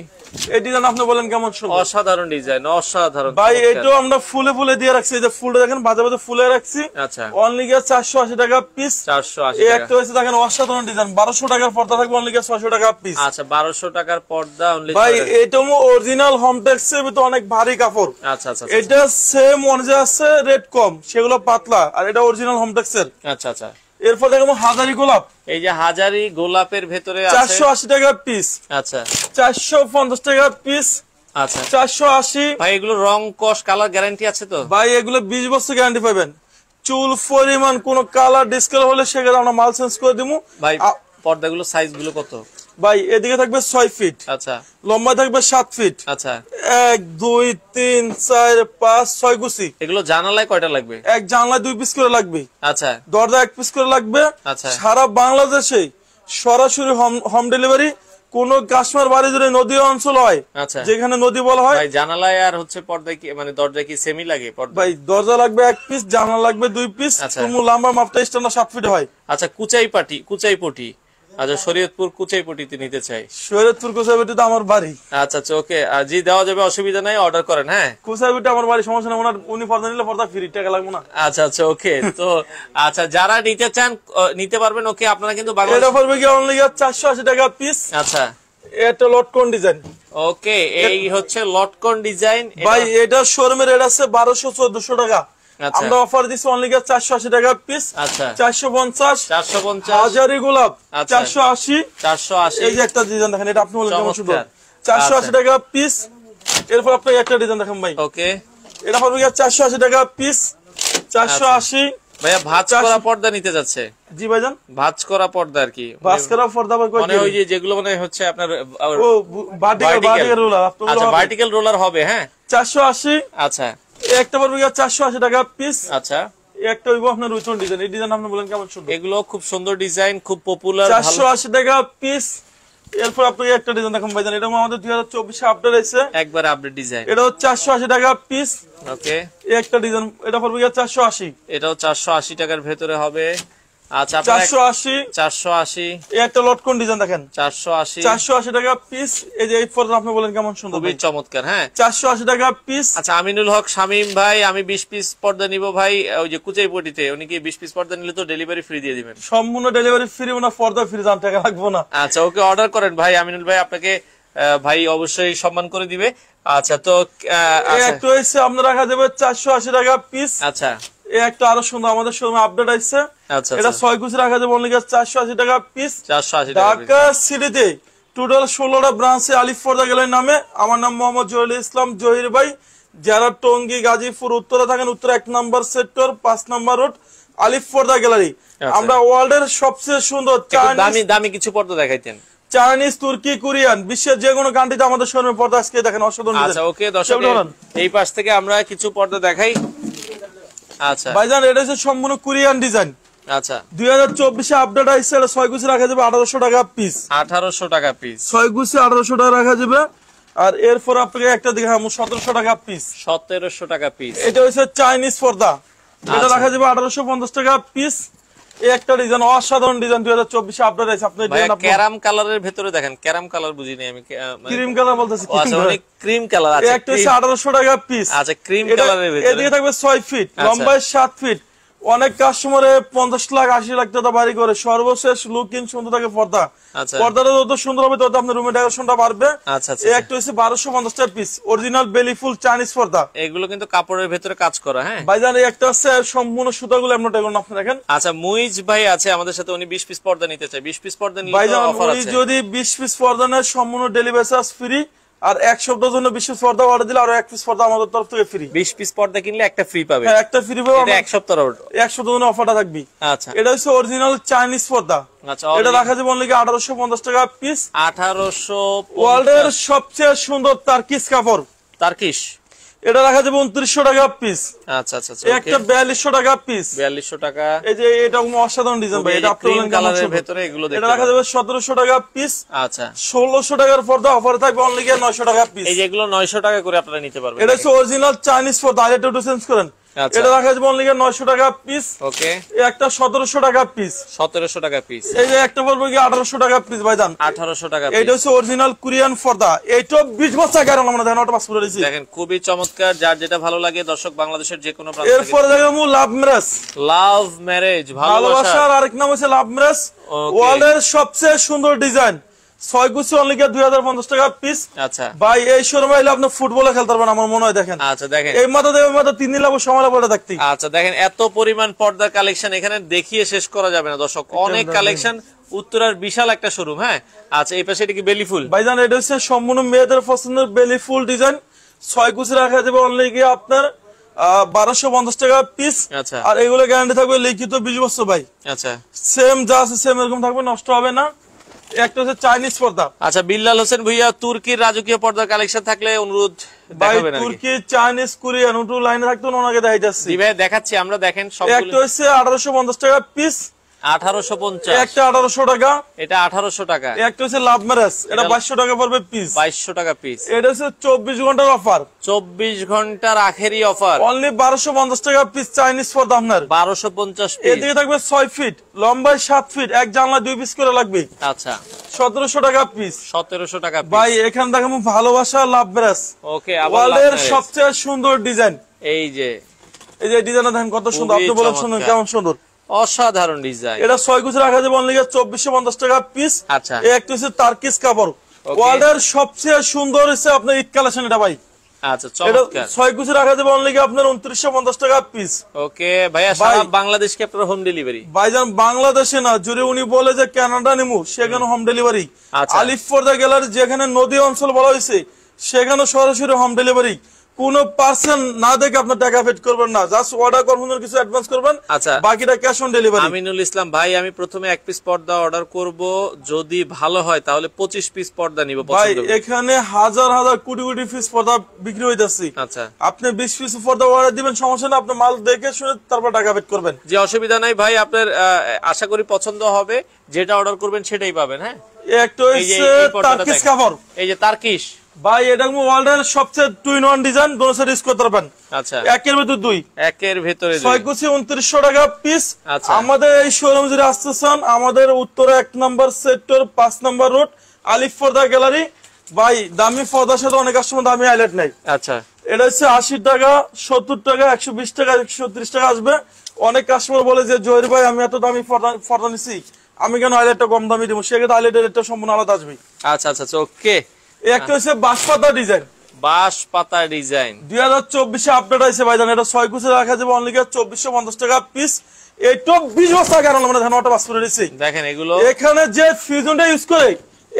এই ডিজাইন আপনি বলেন কেমন সুন্দর। অসাধারণ ডিজাইন, অসাধারণ ভাই চমৎকার। এটাও আমরা ফুলে ফুলে দিয়ে রাখছি, এই যে ফুলটা দেখেন বাজে বাজে ফুলে রাখছি। আচ্ছা অনলি 480 টাকা পিস। 480 এই টাকা। একটা হচ্ছে দেখেন অসাধারণ ডিজাইন, 1200 টাকার পর্দা থাকবে অনলি 600 টাকা পিস। আচ্ছা 1200 টাকার পর্দা অনলি। ভাই এটাও অরিজিনাল হোম টেক্সের ভিতরে অনেক ভারী কাপড়। আচ্ছা আচ্ছা এটা সেম অনুযায়ী আছে, রেট কম, সেগুলো পাতলা, আর এটা অরিজিনাল হোম টেক্সের। আচ্ছা আচ্ছা। এরপর দেখো হাজারি গোলাপ, এই যে হাজারি গোলাপের ভেতরে আছে। 480 টাকা পিস। আচ্ছা 450 টাকা পিস। আচ্ছা 480। ভাই এগুলো রং কস কালার গ্যারান্টি আছে তো? ভাই এগুলো 20 বছর গ্যারান্টি পাবেন। চুল পরিমাণ কোন কালার ডিসকালার হলে সেখানে আমরা মাল চেঞ্জ করে দিব। ভাই পর্দাগুলো সাইজ গুলো কত? ভাই এদিকে থাকবে 6 ফিট, আচ্ছা লম্বা থাকবে 7 ফিট। আচ্ছা 1 2 3 4 5 6 গুছি। এগুলো জানালায় কয়টা লাগবে? এক জানলা 2 পিস করে লাগবে, আচ্ছা দরজা 1 পিস করে লাগবে। আচ্ছা। সারা বাংলাদেশে সরাসরি হোম ডেলিভারি। কোন কাশ্মীর বাড়ি যদি নদী অঞ্চল হয়, আচ্ছা যেখানে নদী বলা হয়, ভাই জানালায় আর হচ্ছে পর্দায় কি মানে দরজায় কি সেমি লাগে পর্দা? ভাই দরজা লাগবে 1 পিস, জানলা লাগবে 2 পিস। আচ্ছা। তুমি লম্বা মাপটা স্ট্যান্ডার্ড 7 ফিট হয়। আচ্ছা কুচাই পটি আচ্ছা, শরীয়তপুর কুচাইপট্টিতে নিতে চাই। শরীয়তপুর কুচাইপট্টিতে আমার বাড়ি। আচ্ছা আচ্ছা, ওকে, জি দেওয়া যাবে, অসুবিধা নাই, অর্ডার করেন। হ্যাঁ, কুচাইপট্টি আমার বাড়ি, সমস্যা নেই। উনি পর্দা নিলে পর্দা ফ্রি, টাকা লাগবে না। আচ্ছা আচ্ছা, ওকে। তো আচ্ছা, যারা নিতে চান নিতে পারবেন। ওকে, আপনারা কিন্তু এটা পড়বে কি অনলি 480 টাকা পিস। আচ্ছা, এটা লটকন ডিজাইন। ওকে, এই হচ্ছে লটকন ডিজাইন ভাই। এটা শোরুমের রেট আছে 1200-1400 টাকা। আমরা অফার দিচ্ছি অনলি 480 টাকা পিস। আচ্ছা, 450 হাজারি গোলাপ 480। এই যে একটা ডিজাইন দেখেন, এটা আপনি বলেন কেমন সুন্দর, 480 টাকা পিস। এরপর আপনি একটা ডিজাইন দেখেন ভাই। ওকে, এটা পড়বে 480 টাকা পিস। 480। ভাইয়া ভাঁজ করা পর্দা নিতে যাচ্ছে। জি ভাইজান, ভাঁজ করা পর্দা আর কি, ভাঁজ করা পর্দা মানে ওই যে যেগুলো মানে হচ্ছে আপনার ও ভার্টিক্যাল রোলার। আচ্ছা, ভার্টিক্যাল রোলার হবে। হ্যাঁ, 480। আচ্ছা, একটা পড়বে 480 টাকা পিস। আচ্ছা, একটা হইব আপনার রুচন ডিজাইন। এই ডিজাইন আপনি বলেন কেমন সুন্দর। এগুলো খুব সুন্দর ডিজাইন, খুব পপুলার। 480 টাকা পিস। এরপর আপনি একটা ডিজাইন দেখুন ভাইজান, এটা আমাদের 2024 আপডেট আছে, একবার আপডেট ডিজাইন। এটা 480 টাকা পিস। ওকে, এই একটা ডিজাইন, এটা পড়বে 480। এটাও 480 টাকার ভেতরে হবে। আচ্ছা, 480। 480। এই একটা লটকন ডিজাইন দেখেন, 480। 480 টাকা পিস। এই যে এই পর্দা আপনি বলেন কেমন সুন্দর, খুবই চমৎকার। হ্যাঁ, 480 টাকা পিস। আচ্ছা, আমিনুল হক শামীম ভাই, আমি 20 পিস পর্দা নিব ভাই, ওই যে কুচাইপট্টিতে। উনি কি 20 পিস পর্দা নিলে তো ডেলিভারি ফ্রি দিয়ে দিবেন? সম্পূর্ণ ডেলিভারি ফ্রি, না পর্দা ফ্রি, জান টাকা লাগবে না। আচ্ছা, ওকে, অর্ডার করেন ভাই। আমিনুল ভাই আপনাকে ভাই অবশ্যই সম্মান করে দিবে। আচ্ছা, তো একটা হইছে আপনার রাখা যাবে 480 টাকা পিস। আচ্ছা, এই একটা আরো সুন্দর আমাদের শোরুমে আপডেট আছে। আচ্ছা, এটা 6 কুচি রাখা যাবে অনলি 480 টাকা পিস। 480 টাকা। ঢাকা সিটিতে টোটাল 16টা ব্রাঞ্চে আলিফ পর্দা গ্যালারির নামে। আমার নাম মোহাম্মদ জহিরুল ইসলাম জহির ভাই। যারা টঙ্গী গাজীপুর উত্তরে থাকেন, উত্তর 1 নম্বর সেক্টর 5 নম্বর রোড, আলিফ পর্দা গ্যালারি। আমরা ওয়ার্ল্ডের সবচেয়ে সুন্দর দামি কিছু পর্দা দেখাইতেন। চাইনিজ, তুর্কি, কোরিয়ান, বিশ্বের যে কোনো কান্ট্রিতে আমাদের শোরুমে পর্দা আজকে দেখেন অসাধারণ। আচ্ছা, ওকে, দর্শক এই পাশ থেকে আমরা কিছু পর্দা দেখাই। আচ্ছা ভাইজান, এটা হচ্ছে সম্পূর্ণ কোরিয়ান ডিজাইন। আচ্ছা, 2024 আপডেট আইছে। এটা 6 কুচি রাখা যাবে 1800 টাকা পিস। 1800 টাকা পিস। 6 কুচি 1800 টাকা রাখা যাবে। আর এরপর আপনাকে একটা দেখাবো 1700 টাকা পিস। 1700 টাকা পিস। এটা হচ্ছে চাইনিজ পর্দা, এটা রাখা যাবে 1850 টাকা পিস। এই একটা ডিজাইন, অসাধারণ ডিজাইন, 2024 আপডেট আছে। আপনি ক্যারাম কালারের ভেতরে দেখেন, ক্যারাম কালার বুঝিনি আমি, ক্রিম কালার বলতেছি। আচ্ছা, অনেক ক্রিম কালার আছে। একটা হচ্ছে 1800 টাকা পিস। আচ্ছা, ক্রিম কালারের ভেতরে। এদিকে থাকবে 6 ফিট, লম্বায় 7 ফিট। অনেক কাস্টমারে 50 লাখ 80 লাখ টাকা বাড়ি করে। সর্বশেষ লুকিং সুন্দর থাকে পর্দা। পর্দাটা যত সুন্দর হবে তত আপনার রুমের ডেকোরেশনটা বাড়বে। এই একটা হচ্ছে 1250 টাকা পিস, অরিজিনাল বেলি ফুল চাইনিজ পর্দা। এগুলো কিন্তু কাপড়ের ভেতরে কাজ করা। হ্যাঁ ভাইজান, এই একটা হচ্ছে সম্পূর্ণ সুতাগুলো এমন টাইপের, আপনি দেখেন। আচ্ছা, মুইজ ভাই আছে আমাদের সাথে, উনি 20 পিস পর্দা নিতে চায়। 20 পিস পর্দা নিলে ভাইজান, অফার উনি আছে। যদি 20 পিস পর্দা নেয়, সম্পূর্ণ ডেলিভারি চার্জ ফ্রি। আর 1 সপ্তাহের জন্য 20 পিস পর্দা অর্ডার দিলে আরো 1 পিস পর্দা আমাদের তরফ থেকে ফ্রি। 20 পিস পর্দা কিনলে একটা ফ্রি পাবে। হ্যাঁ, একটা ফ্রি পাবে। এটা 1 সপ্তাহ অর্ডার, 1 সপ্তাহের জন্য অফারটা থাকবে। আচ্ছা, এটা হচ্ছে অরিজিনাল চাইনিজ পর্দা। আচ্ছা, এটা রাখা যাবে অনলি 1850 টাকা পিস। 1850। ওয়ার্ল্ডের সবচেয়ে সুন্দর তার্কিশ কাপড়, তার্কিশ। এটা রাখা যাবে 2900 টাকা পিস। আচ্ছা আচ্ছা, একটা 4200 টাকা পিস। 4200 টাকা। এই যে এটা অসাধারণ ডিজাইন ভাই, এটা ক্রিম কালারের ভেতরে এগুলো দেখতে। এটা রাখা যাবে 1700 টাকা পিস। আচ্ছা, 1600 টাকার পর্দা অফার থাকবে অনলি 900 টাকা পিস। এই যে এগুলো 900 টাকা করে আপনারা নিতে পারবেন। এটা হচ্ছে অরিজিনাল চাইনিজ পর্দা, এটা একটু চেঞ্জ করেন। এটা রাখা যাবে অনলি 900 টাকা পিস। ওকে, একটা 1700 টাকা পিস। 1700 টাকা পিস। এই যে একটা বলবো কি 1800 টাকা পিস ভাইজান। 1800 টাকা পিস। এটা হচ্ছে অরিজিনাল কোরিয়ান পর্দা। এইটা 20 বছর গ্যারান্টি আমরা দেখেন, ওটা পাস করে দিয়েছি। দেখেন, খুবই চমৎকার। যার যেটা ভালো লাগে দর্শক বাংলাদেশের যে কোনো প্রান্ত থেকে। এরপর দেখাবো লাভ ম্যারেজ। লাভ ম্যারেজ, ভালোবাসার আরেক নাম হচ্ছে লাভ ম্যারেজ। ওয়ার্ল্ডের সবচেয়ে সুন্দর ডিজাইন। 6 গুছি অনলি 2050 টাকা পিস। আচ্ছা ভাই, এই শোরুমে আইলে আপনি ফুটবলে খেলতে পারবেন আমার মনে হয়। দেখেন, আচ্ছা, দেখেন এই মাথা দেবে মাথা 3 দিন লাগবে সময় লাগবে দেখতে। আচ্ছা, দেখেন এত পরিমাণ পর্দার কালেকশন এখানে দেখিয়ে শেষ করা যাবে না দর্শক, অনেক কালেকশন। উত্তরার বিশাল একটা শোরুম। হ্যাঁ, আচ্ছা, এই পাশে এটা কি বেলি ফুল? ভাইজান, এটা হচ্ছে সম্পূর্ণ মেয়েদের পছন্দের বেলি ফুল ডিজাইন। 6 গুছি রাখা যাবে অনলি গিয়ে আপনার 1250 টাকা পিস। আচ্ছা, আর এগুলো গ্যারান্টি থাকবে লিখিত 20 বছর ভাই। আচ্ছা, সেম যা আছে সেম এরকম থাকবে, নষ্ট হবে না। একটা হচ্ছে চাইনিজ পর্দা। আচ্ছা, বিল্লাল হোসেন ভুইয়া, তুর্কির রাজকীয় পর্দার কালেকশন থাকলে অনুরোধ দেখাবেন। তুর্কি, চাইনিজ, কোরিয়ান উটো লাইনে থাকতো, ওনাকে দেখাইতেছি। জি ভাই, দেখাচ্ছি আমরা, দেখেন সবগুলো। একটা হচ্ছে 1850 টাকা পিস। 1850 একটা 1800 টাকা, এটা 1800 টাকা, একটা হচ্ছে লাভ ম্যারেজ, এটা 2200 টাকা পড়বে পিস। 2200 টাকা পিস। এটা হচ্ছে 24 ঘন্টার অফার, 24 ঘন্টার আখেরি অফার, অনলি 1250 টাকা পিস চাইনিজ পর্দা আপনার। 1250 পিস। এদিকে থাকবে 6 ফিট, লম্বায় 7 ফিট, এক জানলা 2 পিস করে লাগবে। আচ্ছা 1700 টাকা পিস। 1700 টাকা পিস। ভাই এখানে দেখাবো ভালোবাসা লাভ ম্যারেজ, ওকে, আবার ওয়ার্ল্ডের সবচেয়ে সুন্দর ডিজাইন। এই যে ডিজাইনটা দেখেন কত সুন্দর, আপনি বলেন শুনুন কেমন সুন্দর, অসাধারণ ডিজাইন। এটা 6 কুচি রাখা যাবে অনলি 2450 টাকা পিস। আচ্ছা এই একটা হচ্ছে টার্কিশ কাপড়, ওয়ার্ল্ডের সবচেয়ে সুন্দর হচ্ছে আপনার ঈদ কালেকশন এটা ভাই। আচ্ছা চমৎকার। 6 কুচি রাখা যাবে অনলি আপনার 2950 টাকা পিস। ওকে ভাইয়া, সারা বাংলাদেশ কি আপনার হোম ডেলিভারি? ভাইজান বাংলাদেশে না, যদি উনি বলে যে কানাডা নিমু সেখানে হোম ডেলিভারি। আচ্ছা। আলিফ পর্দা গ্যালারি যেখানে নদী অঞ্চল বলা হয়েছে সেখানে সরাসরি হোম ডেলিভারি। কোন পার্সেন্ট না দেখে আপনার টাকা পেড করবেন না, জাস্ট অর্ডার করবেন, কিছু অ্যাডভান্স করবেন, আচ্ছা বাকিটা cash on delivery. Aminul Islam ভাই, আমি প্রথমে 1 পিস পর্দা অর্ডার করব, যদি ভালো হয় তাহলে 25 পিস পর্দা নিব। ভাই পছন্দ হবে। এখানে হাজার হাজার কোটি কোটি পিস পর্দা বিক্রি হইতাছে। আচ্ছা আপনি 20 পিস পর্দা অর্ডার দিবেন, সমস্যা না, আপনি মাল দেখে শুনে তারপর টাকা পেড করবেন। যে অসুবিধা নাই ভাই, আপনার আশা করি পছন্দ হবে, যেটা অর্ডার করবেন সেটাই পাবেন। হ্যাঁ, একটা হচ্ছে টার্কিশ কাপড়, এই যে টার্কিশ ভাই এটা ওয়ার্ল্ডের সবচেয়ে 2-in-1 ডিজাইন, দোনো সাইড ইউজ করতে পারবেন। আচ্ছা একের ভিতর দুই, একের ভেতরে 6 কুচি 2900 টাকা পিস। আচ্ছা। আমাদের এই শোরুম যদি আসতে চান, আমাদের উত্তরে 1 নম্বর সেক্টর 5 নম্বর রোড আলিফ পর্দা গ্যালারি। ভাই দামি পর্দার সাথে অনেক কাস্টমার দামি হাইলাইট নাই। আচ্ছা এটা হচ্ছে 80 টাকা, 70 টাকা, 120 টাকা, 130 টাকা আসবে। অনেক কাস্টমার বলে যে জহির ভাই আমি এত দামি পর্দা নিছি, আমি কেন হাইলাইটটা কম দামি দিব? সেক্ষেত্রে হাইলাইটের রেটটা সম্পূর্ণ আলাদা আসবে। আচ্ছা আচ্ছা ওকে। একটা হচ্ছে বাঁশপাতা ডিজাইন, বাঁশ পাতা ডিজাইন 2024 এ আপডেট আছে ভাইজান। এটা 6 কুচি রাখা যাবে অনলি 2450 টাকা পিস। এই টপ 20 বস্তা কারণ আমরা ধান ওটা বাস করে দিছি। দেখেন এগুলো, এখানে যে ফিউজনটা ইউজ করে,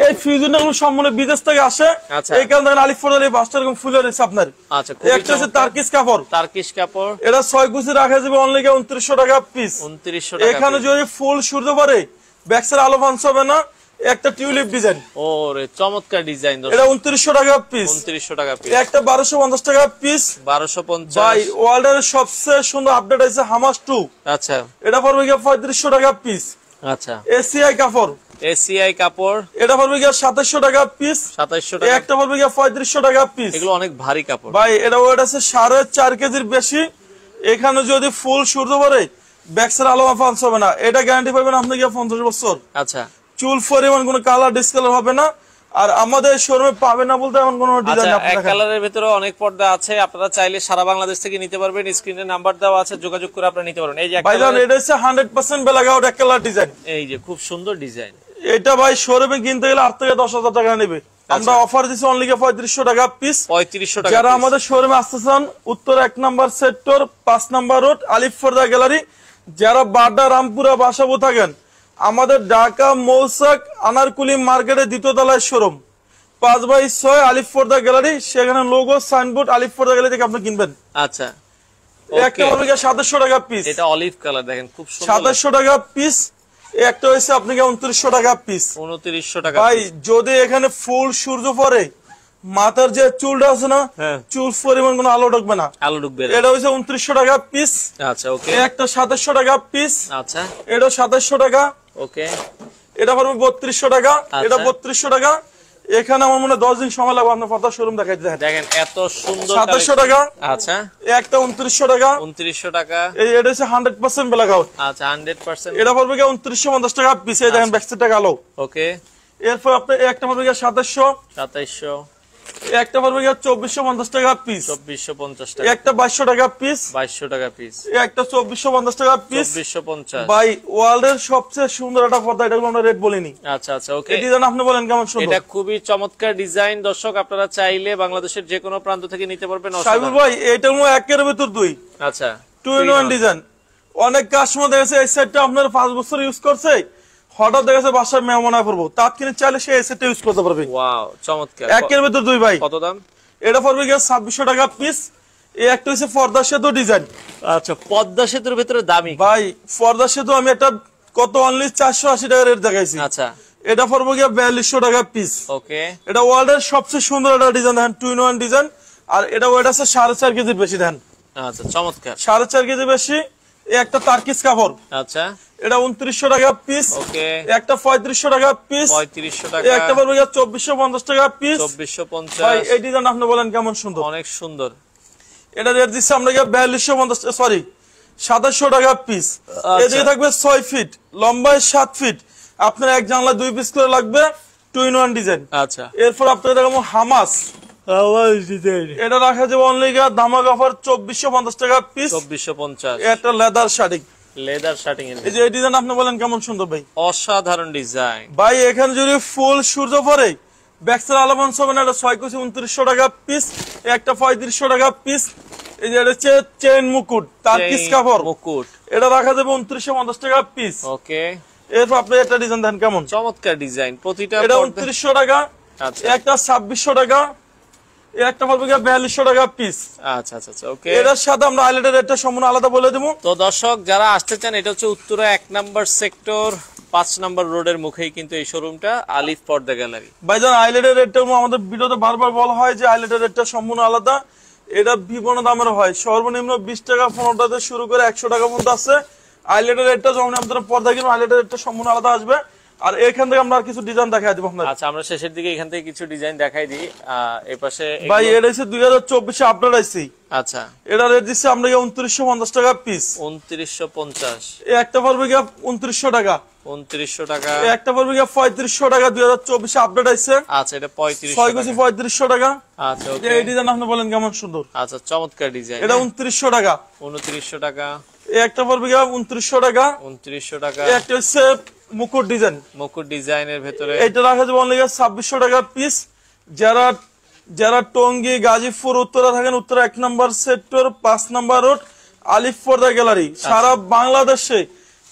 এই ফিউজনটা গুলো সম্পূর্ণ বিদেশ থেকে আসে। আচ্ছা। এই কারণে আলিফ পর্দার এই বাসটা এরকম ফুলে রয়েছে আপনার। আচ্ছা একটা হচ্ছে টার্কিশ কাপড়, টার্কিশ কাপড়, এটা 6 কুচি রাখা যাবে অনলি 2900 টাকা পিস। 2900 টাকা। এখানে যদি ফুল সূর্য পড়ে ব্যাকসাইড আলো ফান্স হবে না। একটা টিউলিপ ডিজাইন, ওরে চমৎকার ডিজাইন, এটা 2900 টাকা পিস। 2900 টাকা পিস। একটা 1250 টাকা পিস। 1250। ভাই ওয়ার্ল্ডের সবচেয়ে সুন্দর আপডেট আছে হামাস 2, আচ্ছা এটা পড়বে 3500 টাকা পিস। আচ্ছা এসিআই কাপড়, এসিআই কাপড়, এটা পড়বে 2700 টাকা পিস। 2700 টাকা। একটা পড়বে 3500 টাকা পিস। এগুলো অনেক ভারী কাপড় ভাই এটা ওয়েট আছে 4.5 কেজির বেশি। এখানে যদি ফুল সূর্য পড়ে ব্যাকসাইড আলো ফান্স হবে না, এটা গ্যারান্টি পাবেন আপনি 50 বছর। আচ্ছা চুল পরিমাণ কোনো কালার ডিসকালার হবে না। আর আমাদের শোরুমে পাবে না বলতে এমন কোনো ডিজাইন আচ্ছা, আপনারা এক কালারের ভিতরে অনেক পর্দা আছে, আপনারা চাইলে সারা বাংলাদেশ থেকে নিতে পারবেন। স্ক্রিনে নাম্বার দেওয়া আছে, যোগাযোগ করে আপনারা নিতে পারবেন। এই যে ভাইজান এটা হচ্ছে 100% বেলাগাউট এক কালার ডিজাইন। এই যে খুব সুন্দর ডিজাইন। এটা ভাই শোরুমে কিনতে গেলে 8 থেকে 10,000 টাকা নেবে, আমরা অফার দিচ্ছি অনলি 3500 টাকা পিস। 3500 টাকা। যারা আমাদের শোরুমে আসতে চান, উত্তর 1 নম্বর সেক্টর 5 নম্বর রোড আলিফ পর্দা গ্যালারি। যারা বাড্ডা রামপুরা বাসাবো থাকেন, আমাদের ঢাকা মৌসাক আনারকুলি মার্কেটের 2য় তলায় শোরুম 5/6 আলিফ পর্দা গ্যালারি। সেখানে লোগো সাইনবোর্ড আলিফ পর্দা গ্যালারি থেকে আপনি কিনবেন। আচ্ছা একটা হবে 2700 টাকা পিস। এটা অলিভ কালার, দেখেন খুব সুন্দর। 2700 টাকা পিস। একটা হয়েছে আপনাকে 2900 টাকা পিস। 2900 টাকা। ভাই যদি এখানে ফুল সূর্য পড়ে মাথার যে চুলটা আছে না, চুল পরিমাণ কোনো আলো ঢুকবে না, আলো ঢুকবে। এটা হচ্ছে 2900 টাকা পিস। আচ্ছা ওকে। একটা 2700 টাকা পিস। আচ্ছা এটা 2700 টাকা। ওকে। এটা পড়বে 3200 টাকা। এটা 3200 টাকা। এখানে আমার মনে 10 দিন সময় লাগবে আপনার পর্দা শোরুম দেখাইতে। দেখেন এত সুন্দর। 2700 টাকা। আচ্ছা একটা 2900 টাকা। 2900 টাকা। এটা হচ্ছে 100% ব্ল্যাকআউট। আচ্ছা 100%। এটা পড়বে 2950 টাকা পিস। এই দেখেন ব্যাক সাইডটা কালো। ওকে। এরপর আপনি একটা পড়বে 2700। 2700। একটা পড়বে 2450 টাকা পিস। 2450 টাকা। একটা 2200 টাকা পিস। 2200 টাকা পিস। একটা 2450 টাকা পিস। 2450। ভাই ওয়ার্ল্ডের সবচেয়ে সুন্দর একটা পর্দা, এটা আমরা রেট বলিনি। আচ্ছা আচ্ছা ওকে। এই ডিজাইন আপনি বলেন কেমন সুন্দর? এটা খুবই চমৎকার ডিজাইন। দর্শক আপনারা চাইলে বাংলাদেশের যে কোনো প্রান্ত থেকে নিতে পারবেন। সাইবুল ভাই এটা মো একের ভিতর দুই। আচ্ছা 2-in-1 ডিজাইন। অনেক কাস্টমার দেখেছে এই সেটটা আপনার 5 বছর ইউজ করছে, হঠাৎ দেখেছে বাসায় মেহমান আয় পড়বো, তাৎক্ষণিক চাইলে সে এই সেটটা ইউজ করতে পারবে। ওয়াও চমৎকার। একের ভিতর দুই ভাই। কত দাম? এটা পড়বে 2600 টাকা পিস। এই একটা হচ্ছে পর্দা সেতু ডিজাইন। আচ্ছা পদ্মা সেতুর ভিতরে দামি ভাই পর্দা সেতু আমি একটা কত অনলি 480 টাকা রেট দেখাইছি। আচ্ছা এটা পড়বে 4200 টাকা পিস। ওকে। এটা ওয়ার্ল্ডের সবচেয়ে সুন্দর একটা ডিজাইন দেখেন, 2-in-1 ডিজাইন। আর এটা ওয়েট আছে 4.5 কেজির বেশি দেন। আচ্ছা চমৎকার। 4.5 কেজি বেশি। একটা তার্কিস কাপড়, আচ্ছা এটা 2900 টাকা পিস। ওকে, একটা 3500 টাকা পিস, 3500 টাকা, একটা পড়বে 2450 টাকা পিস। 2450। ভাই এই ডিজাইন আপনি বলেন কেমন সুন্দর, অনেক সুন্দর। এটা রেট দিচ্ছি আমরা 4250, সরি 2700 টাকা পিস। এদিকে থাকবে 6 ফিট, লম্বায় 7 ফিট, আপনার এক জানলা 2 পিস করে লাগবে, 2-in-1 ডিজাইন। আচ্ছা, এরপর আপনাদের দেখাবো হামাস ডিজাইন, এটা রাখা যাবে অনলি ধামাকা অফার 2450 টাকা পিস। 2450। এটা লেদার শাড়ি, লেদার শার্টিং এর, এই যে এই ডিজাইন আপনি বলেন কেমন সুন্দর ভাই। অসাধারণ ডিজাইন ভাই এখানে যদি ফুল সূর্য পরে ব্যাকসাইড আলামন হবে না, এটা 2900 টাকা পিস, একটা 3500 টাকা পিস। এই যে এটা হচ্ছে চেইন মুকুট তার্কিস কাপড় মুকুট, এটা রাখা যাবে 2950 টাকা পিস। ওকে, এরপর আপনি একটা ডিজাইন দেন কেমন, চমৎকার ডিজাইন প্রতিটা। এটা 2900 টাকা, আচ্ছা একটা 2600 টাকা, একটা পড়বে 4200 টাকা পিস। আচ্ছা আচ্ছা আচ্ছা, ওকে। এটার সাথে আমরা হাইলাইটের রেটটা সম্পূর্ণ আলাদা বলে দেবো। তো দর্শক যারা আসতে চান, এটা হচ্ছে উত্তরা 1 নম্বর সেক্টর 5 নম্বর রোডের মুখেই কিন্তু এই শোরুমটা, আলিফ পর্দা গ্যালারি। ভাইজান হাইলাইটের রেটটা আমাদের ভিডিওতে বারবার বলা হয় যে হাইলাইটের রেটটা সম্পূর্ণ আলাদা, এটা বিভিন্ন দামের হয়, সর্বনিম্ন 20 টাকা 15 টাকা শুরু করে 100 টাকা পর্যন্ত আছে। হাইলাইটের রেটটা যখন আপনারা পর্দা কিনবেন হাইলাইটের রেটটা সম্পূর্ণ আলাদা আসবে। আর এখান থেকে আমরা কিছু ডিজাইন দেখাই দিব আপনাদের। আচ্ছা, আমরা শেষের দিকে এখান থেকে কিছু ডিজাইন দেখাই দিই। এই পাশে ভাই এটা হচ্ছে 2024 আপডেট আইছি। আচ্ছা, এটা রেট দিচ্ছে আমরা 2950 টাকা পিস। 2950। একটা পড়বে 2900 টাকা, 2900 টাকা, একটা পড়বে 3500 টাকা, 2024 আপডেট আইছে। আচ্ছা, এটা 3500 6 টাকা। 3500 টাকা। আচ্ছা, ওকে। এই ডিজাইন আপনি বলেন কেমন সুন্দর। আচ্ছা, চমৎকার ডিজাইন। এটা 2900 টাকা, 2900 টাকা, একটা পড়বে 2900 টাকা, 2900 টাকা। একটা হচ্ছে মুকুট ডিজাইন, মুকুট ডিজাইনের ভিতরে এটা রাখা যাবে অনলি 2600 টাকা পিস। যারা যারা টঙ্গী গাজীপুর উত্তরা থাকেন, উত্তরা 1 নম্বর সেক্টর 5 নম্বর রোড আলিফ পর্দা গ্যালারি, সারা বাংলাদেশে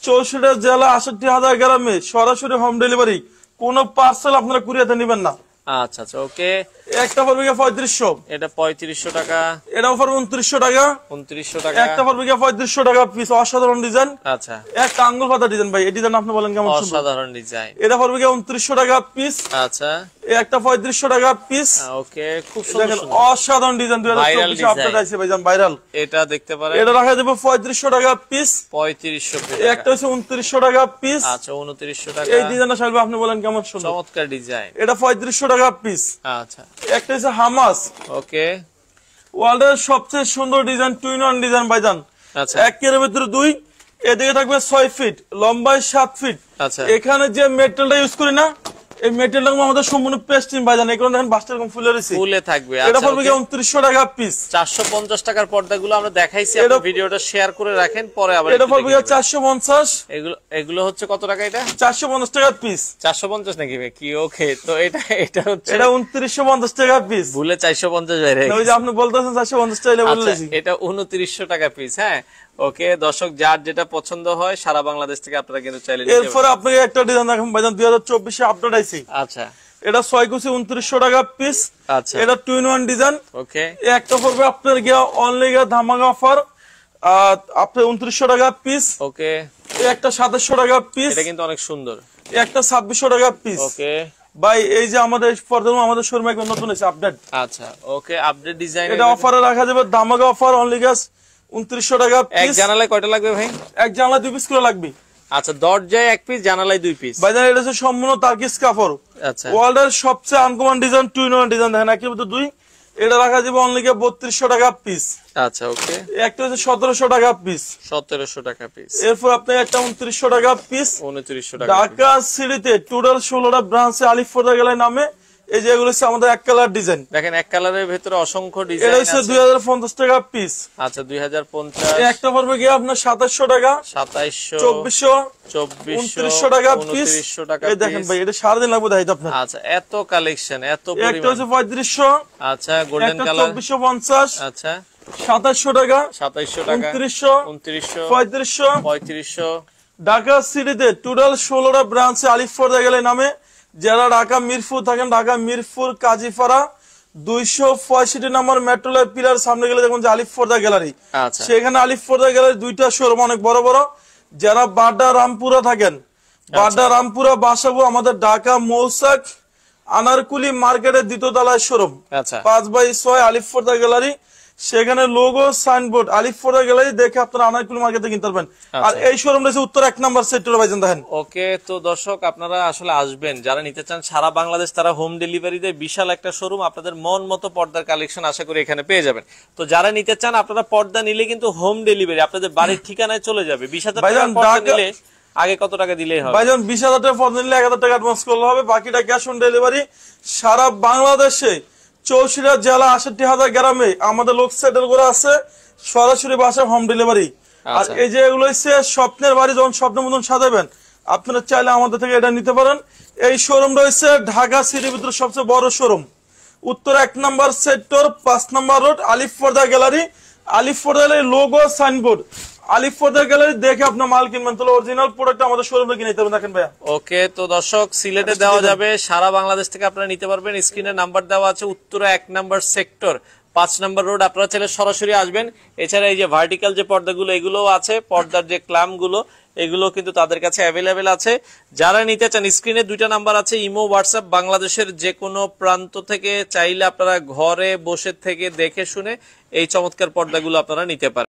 64 জেলা 68,000 গ্রামে সরাসরি হোম ডেলিভারি, কোন পার্সেল আপনারা কুরিয়াতে নেবেন না। আচ্ছা আচ্ছা, ওকে। একটা পড়বে 3500, এটা 3500 টাকা, এটাও পড়বে 2900 টাকা, 2900 টাকা, একটা পড়বে 3500 টাকা পিস। অসাধারণ ডিজাইন, আচ্ছা, একটা আঙ্গুল পাতা ডিজাইন ভাই, এই ডিজাইন আপনি বলেন কেমন সুন্দর। অসাধারণ ডিজাইন। এটা পড়বে 2900 টাকা পিস, আচ্ছা, একটা 3500 টাকা পিস। ওকে, খুব সুন্দর দেখেন সুন্দর। অসাধারণ ডিজাইন, Viral 2024 আপডেট আছে ভাইজান, ভাইরাল। এটা দেখতে পারেন, এটা রাখা যাবে 3500 টাকা পিস, 3500 একটা হচ্ছে 2900 টাকা পিস। আচ্ছা, 2900 টাকা। এই ডিজাইনটা সাহেব আপনি বলেন কেমন সুন্দর, চমৎকার ডিজাইন। এটা 3500 টাকা পিস। আচ্ছা, একটা হচ্ছে হামাস, ওকে, ওয়ার্ল্ডের সবচেয়ে সুন্দর ডিজাইন, 2-in-1 ডিজাইন ভাইজান। আচ্ছা, এক এর ভিতরে 2, এদিকে থাকবে 6 ফিট, লম্বায় 7 ফিট। আচ্ছা, এখানে যে মেটেরিয়ালটা ইউজ করি না, এই মেটেরিয়ালটা আমাদের সম্পূর্ণ পেস্টিং ভাইজান, এই কারণে দেখেন বাসটা এরকম ফুলে রয়েছে। ফুলে থাকবে। এটা আচ্ছা, পড়বে 2900 টাকা পিস। 450 টাকার পর্দাগুলো আমরা দেখাইছি, আপনি ভিডিওটা শেয়ার করে রাখেন, পরে আবার এটা একটু পড়বে দেখে নেবেন। 450, এগুলো হচ্ছে কত টাকা? এটা 450 টাকা পিস। 450 নাকি ভাই? কি, ওকে। তো এটা হচ্ছে, এটা 2950 টাকা পিস। ভুলে 450 বাইরে ওই যে আপনি বলতেছেন 450 টাকা আচ্ছা, বললেছি। এটা 2900 টাকা পিস। হ্যাঁ, ওকে। দর্শক যার যেটা পছন্দ হয় সারা বাংলাদেশ থেকে আপনারা কিন্তু চাইলে নিতে এরপরে পারেন। আপনাকে একটা ডিজাইন দেখাবো ভাইজান, 2024 আপডেট আইছি। আচ্ছা, এটা 6 কুচি 2900 টাকা পিস। আচ্ছা, এটা 2-in-1 ডিজাইন। ওকে, একটা পড়বে আপনার গিয়া অনলি গিয়া ধামাকা অফার আপনার 2900 টাকা পিস। ওকে। একটা 2700 টাকা পিস, এটা কিন্তু অনেক সুন্দর। একটা 2600 টাকা পিস। ওকে ভাই এই যে আমাদের আমাদের শোরুমে একদম নতুন এসে আপডেট। আচ্ছা, ওকে, আপডেট ডিজাইন। এটা অফারে রাখা যাবে ধামাকা অফার অনলি গিয়া 2900 টাকা এক পিস। জানালায় কয়টা লাগবে ভাই? এক জানলা 2 পিস করে লাগবে। আচ্ছা, দরজায় 1 পিস, জানালায় 2 পিস। ভাইজান এটা হচ্ছে সম্পূর্ণ তার্কিস কাপড়, আচ্ছা, ওয়ার্ল্ডের সবচেয়ে আনকমন ডিজাইন, 2-in-1 ডিজাইন। দেখেন একের ভিতরে 2, এটা রাখা যাবে অনলি 3200 টাকা পিস। আচ্ছা, ওকে। একটা হচ্ছে 1700 টাকা পিস। 1700 টাকা পিস। এরপর আপনি একটা 2900 টাকা পিস। 2900 টাকা। ঢাকা সিটিতে টোটাল 16টা ব্রাঞ্চে আলিফ পর্দা গ্যালারি নামে এই যে এগুলো হচ্ছে আমাদের এক কালার ডিজাইন। দেখেন এক কালারের ভিতরে অসংখ্য এটা ডিজাইন হচ্ছে আছে। 2050 টাকা পিস। আচ্ছা, 2050। একটা পড়বে গিয়ে আপনার 2700 টাকা, 2700, 2400, 2400, 2900 টাকা পিস। 2900 টাকা এই দেখেন পিস। ভাই এটা সারাদিন লাগবে দেখাইতে আপনার। আচ্ছা, এত কালেকশন, এত একটা পরিমাণ। হচ্ছে 3500, আচ্ছা, গোল্ডেন একটা কালার। 2450, আচ্ছা, 2700 টাকা, 2700 টাকা, 2900, 2900, 3500। 3500। ঢাকা সিটিতে টোটাল 16টা ব্রাঞ্চে আলিফ পর্দা গ্যালারি নামে। যারা ঢাকা মিরপুর থাকেন, ঢাকা মিরপুর কাজীপাড়া 265 নম্বর মেট্রো রেল পিলার সামনে গেলে দেখুন যে আলিফ পর্দা গ্যালারি। আচ্ছা, সেখানে আলিফ পর্দা গ্যালারি 2টা শোরুম অনেক বড় বড়। যারা বাড্ডা রামপুরা থাকেন, বাড্ডা রামপুরা বাসাবো আমাদের ঢাকা মৌসাক আনারকুলি মার্কেটের 2য় তলায় শোরুম, আচ্ছা, 5/6 আলিফ পর্দা গ্যালারি। সেখানে লোগো সাইনবোর্ড আলিফ পর্দা গ্যালারি দেখে আপনারা আনারকুল মার্কেটে কিনতে পারবেন। আর এই শোরুম রয়েছে উত্তর 1 নম্বর সেক্টরে ভাইজান দেখেন। ওকে, তো দর্শক আপনারা আসলে আসবেন, যারা নিতে চান সারা বাংলাদেশ তারা হোম ডেলিভারি দেয়। বিশাল একটা শোরুম, আপনাদের মন মতো পর্দার কালেকশন আশা করি এখানে পেয়ে যাবেন। তো যারা নিতে চান আপনারা পর্দা নিলে কিন্তু হোম ডেলিভারি আপনাদের বাড়ির ঠিকানায় চলে যাবে। 20,000 টাকা পর্দা নিলে আগে কত টাকা দিলেই হবে ভাইজান? 20,000 টাকা পর্দা নিলে 1,000 টাকা অ্যাডভান্স করলে হবে, বাকিটা ক্যাশ অন ডেলিভারি। সারা বাংলাদেশে 64 জেলা 68,000 গ্রামে আমাদের লোক সেটেল করে আছে, সরাসরি বাসায় হোম ডেলিভারি। আর এই যে এগুলো হচ্ছে স্বপ্নের বাড়ি, যখন স্বপ্নের মতন সাজাবেন আপনারা চাইলে আমাদের থেকে এটা নিতে পারেন। এই শোরুম রয়েছে ঢাকা সিটির ভিতরে সবচেয়ে বড় শোরুম, উত্তর 1 নম্বর সেক্টর 5 নম্বর রোড, আলিফ পর্দা গ্যালারি। আলিফ পর্দা গ্যালারি লোগো সাইনবোর্ড, আলিফ পর্দা গ্যালারি দেখে আপনার মাল কিনবেন, তাহলে অরিজিনাল প্রোডাক্ট আমাদের শোরুমে কিনে নিতে পারবেন। দেখেন ভাইয়া। ওকে, তো দর্শক সিলেটে দেওয়া যাবে, সারা বাংলাদেশ থেকে আপনারা নিতে পারবেন। স্ক্রিনে নাম্বার দেওয়া আছে, উত্তরা 1 নম্বর সেক্টর 5 নম্বর রোড। আপনারা চাইলে সরাসরি আসবেন। এছাড়া এই যে ভার্টিক্যাল যে পর্দাগুলো এগুলোও আছে, পর্দার যে ক্ল্যাম্প গুলো এগুলো কিন্তু তাদের কাছে অ্যাভেলেবেল আছে। যারা নিতে চান স্ক্রিনে 2টা নাম্বার আছে, ইমো হোয়াটসঅ্যাপ, বাংলাদেশের যে কোনো প্রান্ত থেকে চাইলে আপনারা ঘরে বসে থেকে দেখে শুনে এই চমৎকার পর্দাগুলো আপনারা নিতে পারেন।